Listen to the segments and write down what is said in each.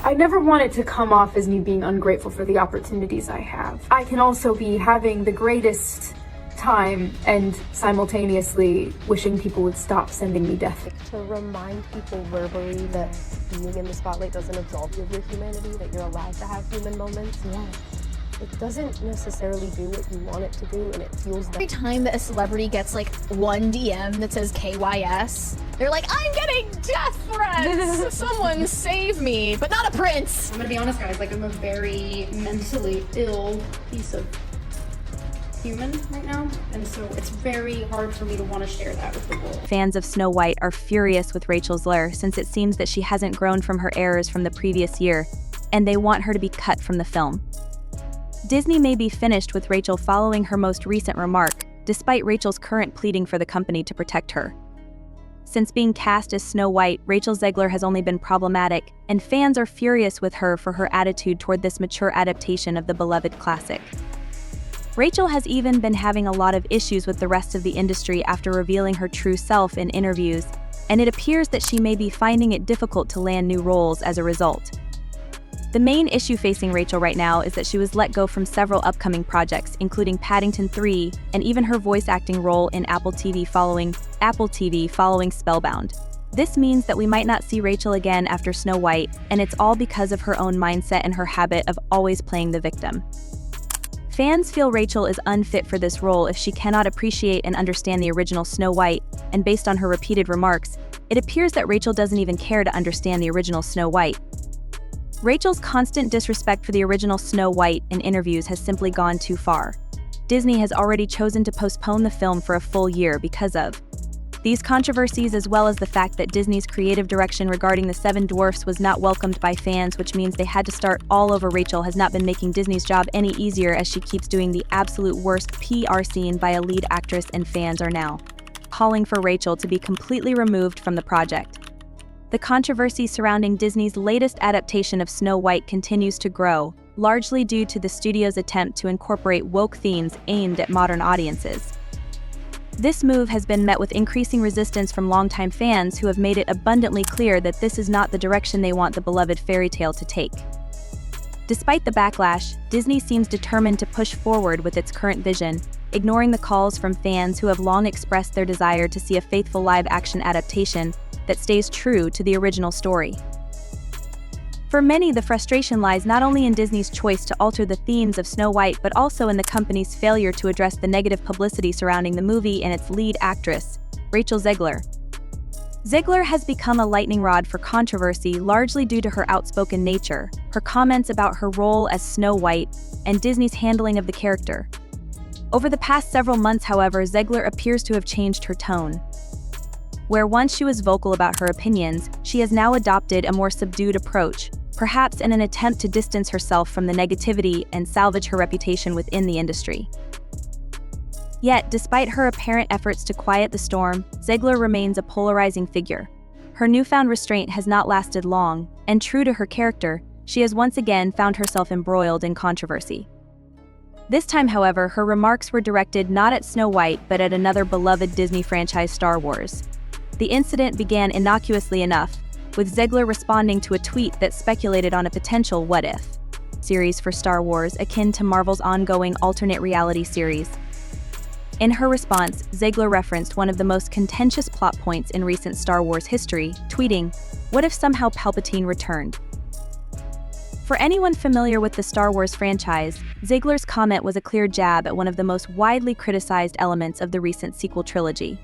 I never want it to come off as me being ungrateful for the opportunities I have. I can also be having the greatest time and simultaneously wishing people would stop sending me death. To remind people verbally that being in the spotlight doesn't absolve you of your humanity, that you're allowed to have human moments. Yeah. It doesn't necessarily do what you want it to do, and it fuels them. Every time that a celebrity gets like one DM that says KYS, they're like, I'm getting death threats! Someone save me, but not a prince! I'm gonna be honest, guys, like, I'm a very mentally ill piece of human right now, and so it's very hard for me to want to share that with the world. Fans of Snow White are furious with Rachel Zegler since it seems that she hasn't grown from her errors from the previous year, and they want her to be cut from the film. Disney may be finished with Rachel following her most recent remark, despite Rachel's current pleading for the company to protect her. Since being cast as Snow White, Rachel Zegler has only been problematic, and fans are furious with her for her attitude toward this mature adaptation of the beloved classic. Rachel has even been having a lot of issues with the rest of the industry after revealing her true self in interviews, and it appears that she may be finding it difficult to land new roles as a result. The main issue facing Rachel right now is that she was let go from several upcoming projects, including Paddington 3, and even her voice acting role in Apple TV following Spellbound. This means that we might not see Rachel again after Snow White, and it's all because of her own mindset and her habit of always playing the victim. Fans feel Rachel is unfit for this role if she cannot appreciate and understand the original Snow White, and based on her repeated remarks, it appears that Rachel doesn't even care to understand the original Snow White. Rachel's constant disrespect for the original Snow White in interviews has simply gone too far. Disney has already chosen to postpone the film for a full year because of these controversies, as well as the fact that Disney's creative direction regarding the Seven Dwarfs was not welcomed by fans, which means they had to start all over. Rachel has not been making Disney's job any easier, as she keeps doing the absolute worst PR scene by a lead actress, and fans are now calling for Rachel to be completely removed from the project. The controversy surrounding Disney's latest adaptation of Snow White continues to grow, largely due to the studio's attempt to incorporate woke themes aimed at modern audiences. This move has been met with increasing resistance from longtime fans who have made it abundantly clear that this is not the direction they want the beloved fairy tale to take. Despite the backlash, Disney seems determined to push forward with its current vision, ignoring the calls from fans who have long expressed their desire to see a faithful live-action adaptation that stays true to the original story. For many, the frustration lies not only in Disney's choice to alter the themes of Snow White, but also in the company's failure to address the negative publicity surrounding the movie and its lead actress, Rachel Zegler. Zegler has become a lightning rod for controversy largely due to her outspoken nature, her comments about her role as Snow White, and Disney's handling of the character. Over the past several months, however, Zegler appears to have changed her tone. Where once she was vocal about her opinions, she has now adopted a more subdued approach, perhaps in an attempt to distance herself from the negativity and salvage her reputation within the industry. Yet, despite her apparent efforts to quiet the storm, Zegler remains a polarizing figure. Her newfound restraint has not lasted long, and true to her character, she has once again found herself embroiled in controversy. This time, however, her remarks were directed not at Snow White but at another beloved Disney franchise, Star Wars. The incident began innocuously enough, with Zegler responding to a tweet that speculated on a potential what-if series for Star Wars akin to Marvel's ongoing alternate reality series. In her response, Zegler referenced one of the most contentious plot points in recent Star Wars history, tweeting, "What if somehow Palpatine returned?" For anyone familiar with the Star Wars franchise, Zegler's comment was a clear jab at one of the most widely criticized elements of the recent sequel trilogy.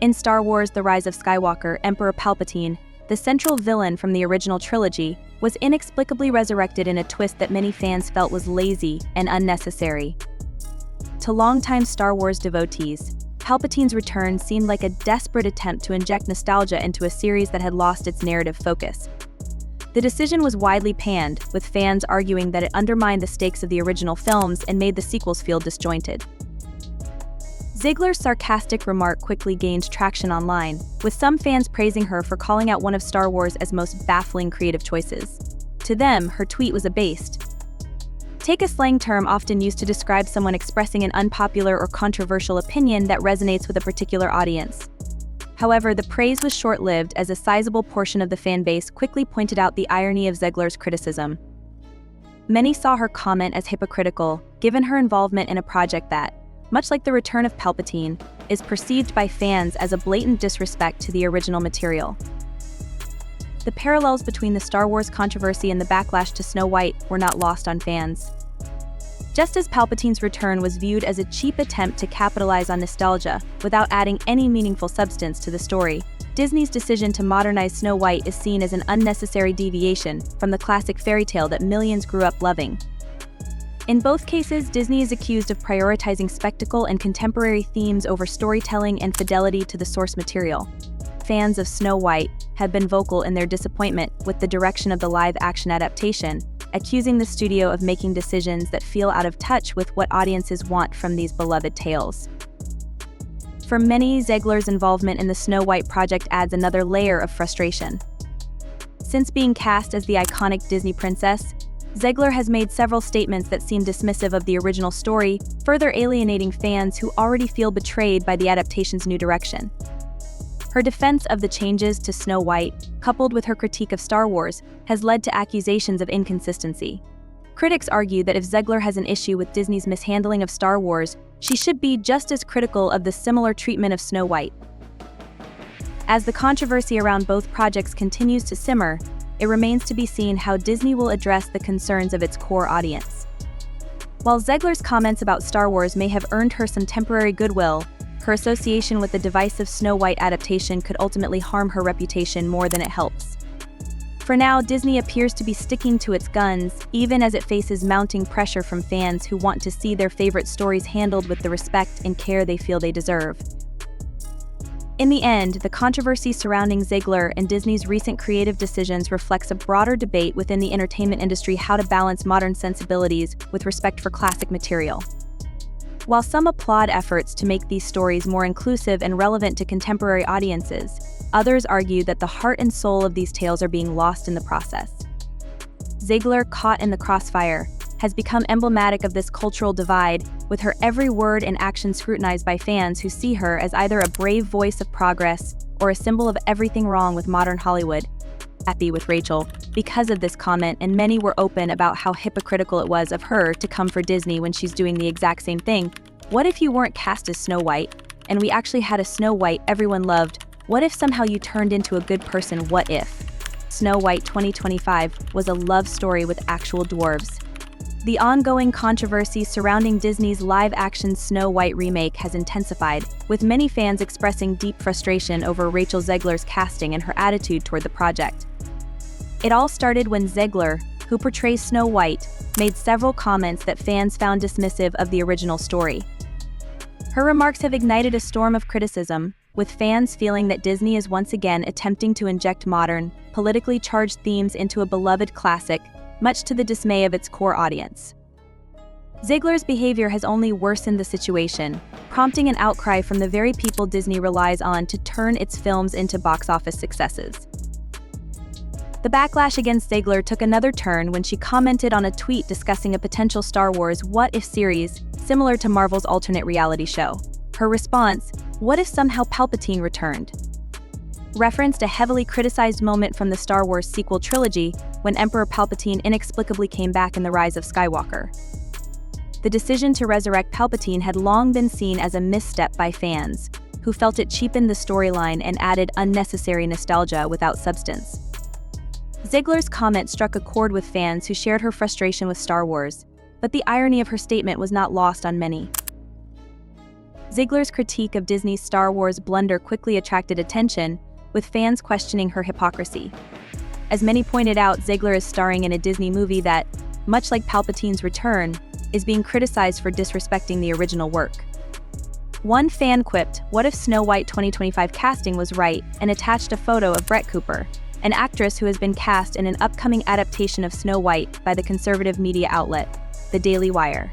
In Star Wars: The Rise of Skywalker, Emperor Palpatine, the central villain from the original trilogy, was inexplicably resurrected in a twist that many fans felt was lazy and unnecessary. To longtime Star Wars devotees, Palpatine's return seemed like a desperate attempt to inject nostalgia into a series that had lost its narrative focus. The decision was widely panned, with fans arguing that it undermined the stakes of the original films and made the sequels feel disjointed. Zegler's sarcastic remark quickly gained traction online, with some fans praising her for calling out one of Star Wars' most baffling creative choices. To them, her tweet was abased. Take a slang term often used to describe someone expressing an unpopular or controversial opinion that resonates with a particular audience. However, the praise was short-lived as a sizable portion of the fan base quickly pointed out the irony of Zegler's criticism. Many saw her comment as hypocritical, given her involvement in a project that, much like the return of Palpatine, is perceived by fans as a blatant disrespect to the original material. The parallels between the Star Wars controversy and the backlash to Snow White were not lost on fans. Just as Palpatine's return was viewed as a cheap attempt to capitalize on nostalgia without adding any meaningful substance to the story, Disney's decision to modernize Snow White is seen as an unnecessary deviation from the classic fairy tale that millions grew up loving. In both cases, Disney is accused of prioritizing spectacle and contemporary themes over storytelling and fidelity to the source material. Fans of Snow White have been vocal in their disappointment with the direction of the live-action adaptation, accusing the studio of making decisions that feel out of touch with what audiences want from these beloved tales. For many, Zegler's involvement in the Snow White project adds another layer of frustration. Since being cast as the iconic Disney princess, Zegler has made several statements that seem dismissive of the original story, further alienating fans who already feel betrayed by the adaptation's new direction. Her defense of the changes to Snow White, coupled with her critique of Star Wars, has led to accusations of inconsistency. Critics argue that if Zegler has an issue with Disney's mishandling of Star Wars, she should be just as critical of the similar treatment of Snow White. As the controversy around both projects continues to simmer, it remains to be seen how Disney will address the concerns of its core audience. While Zegler's comments about Star Wars may have earned her some temporary goodwill, her association with the divisive Snow White adaptation could ultimately harm her reputation more than it helps. For now, Disney appears to be sticking to its guns, even as it faces mounting pressure from fans who want to see their favorite stories handled with the respect and care they feel they deserve. In the end, the controversy surrounding Zegler and Disney's recent creative decisions reflects a broader debate within the entertainment industry how to balance modern sensibilities with respect for classic material. While some applaud efforts to make these stories more inclusive and relevant to contemporary audiences, others argue that the heart and soul of these tales are being lost in the process. Zegler, caught in the crossfire, has become emblematic of this cultural divide, with her every word and action scrutinized by fans who see her as either a brave voice of progress or a symbol of everything wrong with modern Hollywood. Happy with Rachel because of this comment, and many were open about how hypocritical it was of her to come for Disney when she's doing the exact same thing. What if you weren't cast as Snow White, and we actually had a Snow White everyone loved? What if somehow you turned into a good person? What if Snow White 2025 was a love story with actual dwarves? The ongoing controversy surrounding Disney's live-action Snow White remake has intensified, with many fans expressing deep frustration over Rachel Zegler's casting and her attitude toward the project. It all started when Zegler, who portrays Snow White, made several comments that fans found dismissive of the original story. Her remarks have ignited a storm of criticism, with fans feeling that Disney is once again attempting to inject modern, politically charged themes into a beloved classic, much to the dismay of its core audience. Zegler's behavior has only worsened the situation, prompting an outcry from the very people Disney relies on to turn its films into box office successes. The backlash against Zegler took another turn when she commented on a tweet discussing a potential Star Wars What If series, similar to Marvel's alternate reality show. Her response, "What if somehow Palpatine returned?" referenced a heavily criticized moment from the Star Wars sequel trilogy when Emperor Palpatine inexplicably came back in The Rise of Skywalker. The decision to resurrect Palpatine had long been seen as a misstep by fans, who felt it cheapened the storyline and added unnecessary nostalgia without substance. Zegler's comment struck a chord with fans who shared her frustration with Star Wars, but the irony of her statement was not lost on many. Zegler's critique of Disney's Star Wars blunder quickly attracted attention, with fans questioning her hypocrisy. As many pointed out, Zegler is starring in a Disney movie that, much like Palpatine's return, is being criticized for disrespecting the original work. One fan quipped, "What if Snow White 2025 casting was right?" and attached a photo of Brett Cooper, an actress who has been cast in an upcoming adaptation of Snow White by the conservative media outlet, The Daily Wire.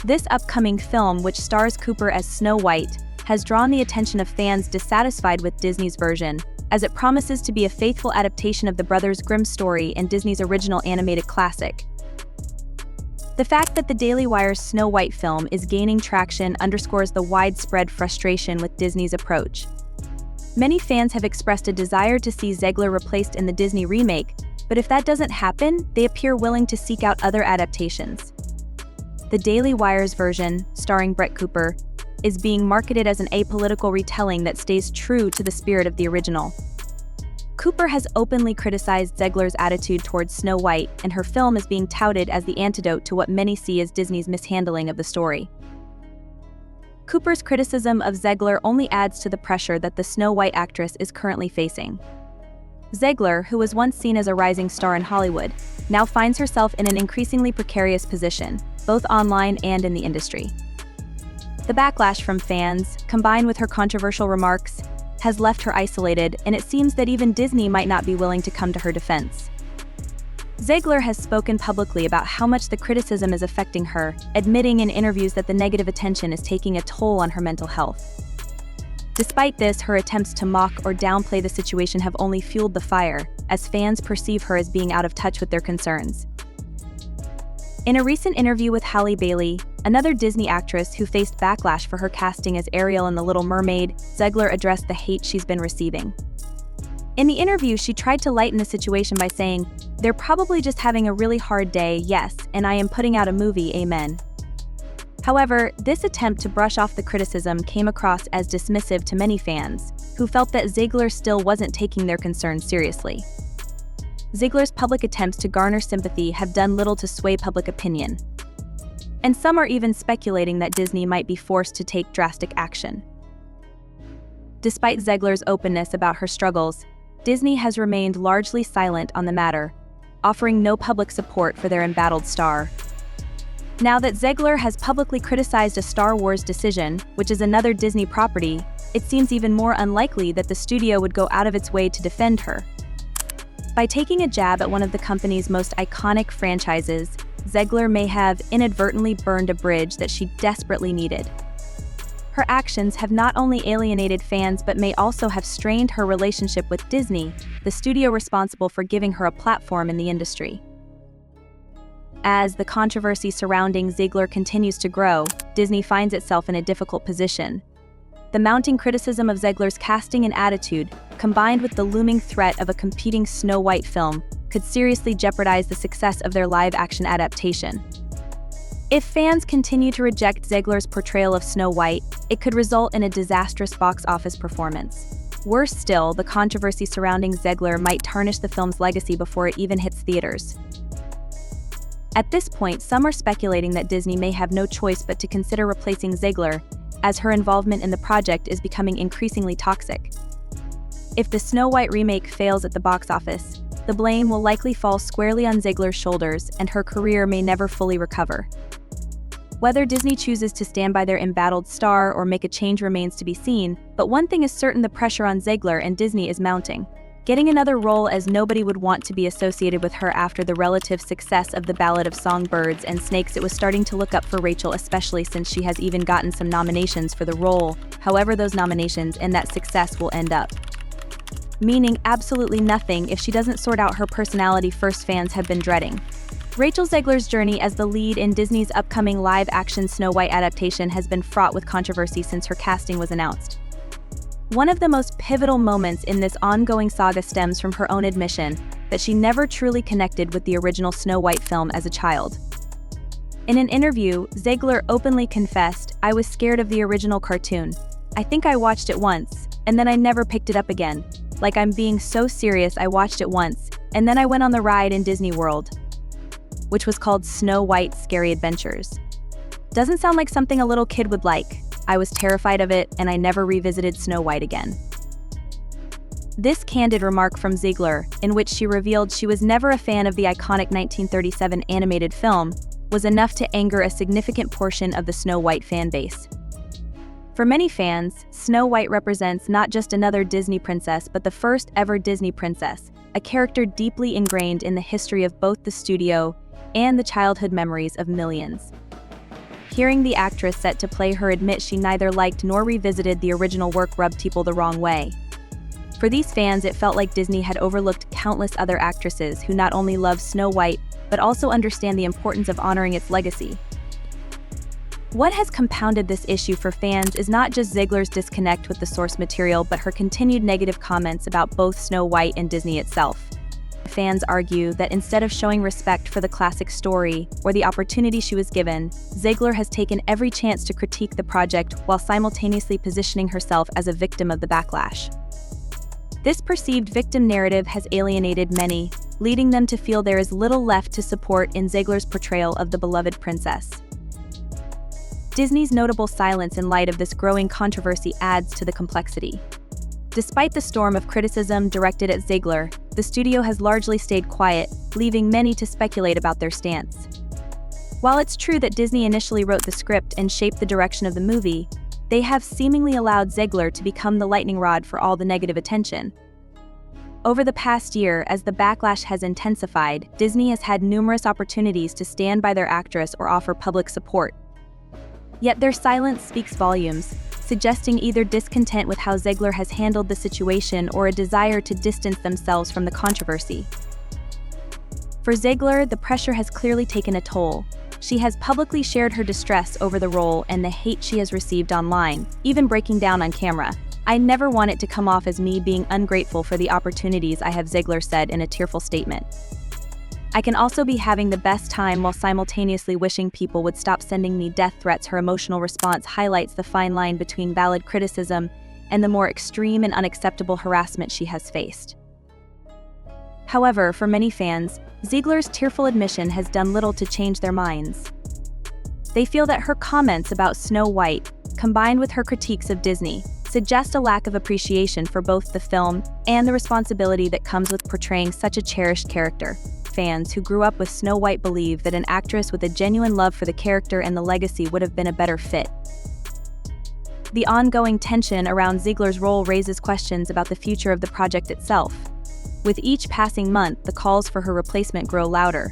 This upcoming film, which stars Cooper as Snow White, has drawn the attention of fans dissatisfied with Disney's version, as it promises to be a faithful adaptation of the Brothers Grimm story and Disney's original animated classic. The fact that the Daily Wire's Snow White film is gaining traction underscores the widespread frustration with Disney's approach. Many fans have expressed a desire to see Zegler replaced in the Disney remake, but if that doesn't happen, they appear willing to seek out other adaptations. The Daily Wire's version, starring Brett Cooper, is being marketed as an apolitical retelling that stays true to the spirit of the original. Cooper has openly criticized Zegler's attitude towards Snow White, and her film is being touted as the antidote to what many see as Disney's mishandling of the story. Cooper's criticism of Zegler only adds to the pressure that the Snow White actress is currently facing. Zegler, who was once seen as a rising star in Hollywood, now finds herself in an increasingly precarious position, both online and in the industry. The backlash from fans, combined with her controversial remarks, has left her isolated, and it seems that even Disney might not be willing to come to her defense. Zegler has spoken publicly about how much the criticism is affecting her, admitting in interviews that the negative attention is taking a toll on her mental health. Despite this, her attempts to mock or downplay the situation have only fueled the fire, as fans perceive her as being out of touch with their concerns. In a recent interview with Halle Bailey, another Disney actress who faced backlash for her casting as Ariel in The Little Mermaid, Zegler addressed the hate she's been receiving. In the interview, she tried to lighten the situation by saying, "They're probably just having a really hard day, yes, and I am putting out a movie, amen." However, this attempt to brush off the criticism came across as dismissive to many fans, who felt that Zegler still wasn't taking their concerns seriously. Zegler's public attempts to garner sympathy have done little to sway public opinion. And some are even speculating that Disney might be forced to take drastic action. Despite Zegler's openness about her struggles, Disney has remained largely silent on the matter, offering no public support for their embattled star. Now that Zegler has publicly criticized a Star Wars decision, which is another Disney property, it seems even more unlikely that the studio would go out of its way to defend her. By taking a jab at one of the company's most iconic franchises, Zegler may have inadvertently burned a bridge that she desperately needed. Her actions have not only alienated fans but may also have strained her relationship with Disney, the studio responsible for giving her a platform in the industry. As the controversy surrounding Zegler continues to grow, Disney finds itself in a difficult position. The mounting criticism of Zegler's casting and attitude, combined with the looming threat of a competing Snow White film, could seriously jeopardize the success of their live-action adaptation. If fans continue to reject Zegler's portrayal of Snow White, it could result in a disastrous box office performance. Worse still, the controversy surrounding Zegler might tarnish the film's legacy before it even hits theaters. At this point, some are speculating that Disney may have no choice but to consider replacing Zegler, as her involvement in the project is becoming increasingly toxic. If the Snow White remake fails at the box office, the blame will likely fall squarely on Zegler's shoulders, and her career may never fully recover. Whether Disney chooses to stand by their embattled star or make a change remains to be seen, but one thing is certain: the pressure on Zegler and Disney is mounting. Getting another role, as nobody would want to be associated with her after the relative success of The Ballad of Songbirds and Snakes. It was starting to look up for Rachel, especially since she has even gotten some nominations for the role. However, those nominations and that success will end up meaning absolutely nothing if she doesn't sort out her personality first. Fans have been dreading. Rachel Zegler's journey as the lead in Disney's upcoming live-action Snow White adaptation has been fraught with controversy since her casting was announced. One of the most pivotal moments in this ongoing saga stems from her own admission that she never truly connected with the original Snow White film as a child. In an interview, Zegler openly confessed, "I was scared of the original cartoon. I think I watched it once, and then I never picked it up again. Like, I'm being so serious, I watched it once, and then I went on the ride in Disney World," which was called Snow White's Scary Adventures. Doesn't sound like something a little kid would like. "I was terrified of it, and I never revisited Snow White again." This candid remark from Zegler, in which she revealed she was never a fan of the iconic 1937 animated film, was enough to anger a significant portion of the Snow White fanbase. For many fans, Snow White represents not just another Disney princess but the first ever Disney princess, a character deeply ingrained in the history of both the studio and the childhood memories of millions. Hearing the actress set to play her admit she neither liked nor revisited the original work rubbed people the wrong way. For these fans, it felt like Disney had overlooked countless other actresses who not only love Snow White but also understand the importance of honoring its legacy. What has compounded this issue for fans is not just Zegler's disconnect with the source material, but her continued negative comments about both Snow White and Disney itself. Fans argue that instead of showing respect for the classic story or the opportunity she was given, Zegler has taken every chance to critique the project while simultaneously positioning herself as a victim of the backlash. This perceived victim narrative has alienated many, leading them to feel there is little left to support in Zegler's portrayal of the beloved princess. Disney's notable silence in light of this growing controversy adds to the complexity. Despite the storm of criticism directed at Zegler, the studio has largely stayed quiet, leaving many to speculate about their stance. While it's true that Disney initially wrote the script and shaped the direction of the movie, they have seemingly allowed Zegler to become the lightning rod for all the negative attention. Over the past year, as the backlash has intensified, Disney has had numerous opportunities to stand by their actress or offer public support. Yet their silence speaks volumes, suggesting either discontent with how Zegler has handled the situation or a desire to distance themselves from the controversy. For Zegler, the pressure has clearly taken a toll. She has publicly shared her distress over the role and the hate she has received online, even breaking down on camera. "I never want it to come off as me being ungrateful for the opportunities I have," Zegler said in a tearful statement. "I can also be having the best time while simultaneously wishing people would stop sending me death threats." Her emotional response highlights the fine line between valid criticism and the more extreme and unacceptable harassment she has faced. However, for many fans, Zegler's tearful admission has done little to change their minds. They feel that her comments about Snow White, combined with her critiques of Disney, suggest a lack of appreciation for both the film and the responsibility that comes with portraying such a cherished character. Fans who grew up with Snow White believe that an actress with a genuine love for the character and the legacy would have been a better fit. The ongoing tension around Zegler's role raises questions about the future of the project itself. With each passing month, the calls for her replacement grow louder.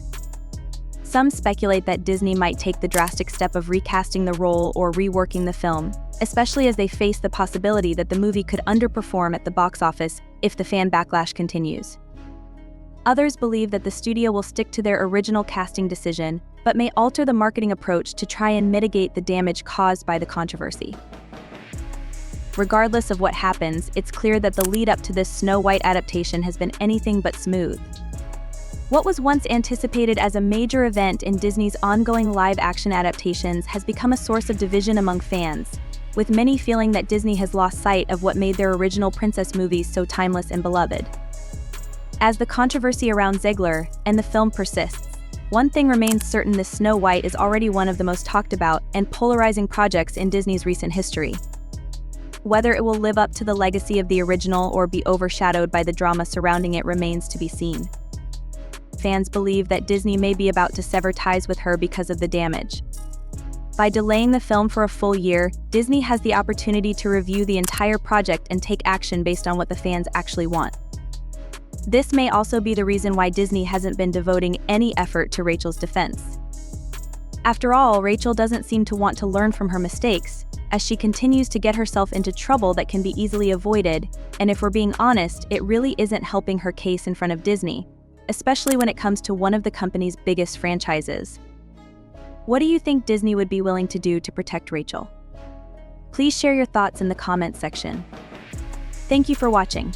Some speculate that Disney might take the drastic step of recasting the role or reworking the film, especially as they face the possibility that the movie could underperform at the box office if the fan backlash continues. Others believe that the studio will stick to their original casting decision, but may alter the marketing approach to try and mitigate the damage caused by the controversy. Regardless of what happens, it's clear that the lead up to this Snow White adaptation has been anything but smooth. What was once anticipated as a major event in Disney's ongoing live-action adaptations has become a source of division among fans, with many feeling that Disney has lost sight of what made their original princess movies so timeless and beloved. As the controversy around Zegler and the film persists, one thing remains certain: this Snow White is already one of the most talked about and polarizing projects in Disney's recent history. Whether it will live up to the legacy of the original or be overshadowed by the drama surrounding it remains to be seen. Fans believe that Disney may be about to sever ties with her because of the damage. By delaying the film for a full year, Disney has the opportunity to review the entire project and take action based on what the fans actually want. This may also be the reason why Disney hasn't been devoting any effort to Rachel's defense. After all, Rachel doesn't seem to want to learn from her mistakes, as she continues to get herself into trouble that can be easily avoided, and if we're being honest, it really isn't helping her case in front of Disney, especially when it comes to one of the company's biggest franchises. What do you think Disney would be willing to do to protect Rachel? Please share your thoughts in the comments section. Thank you for watching.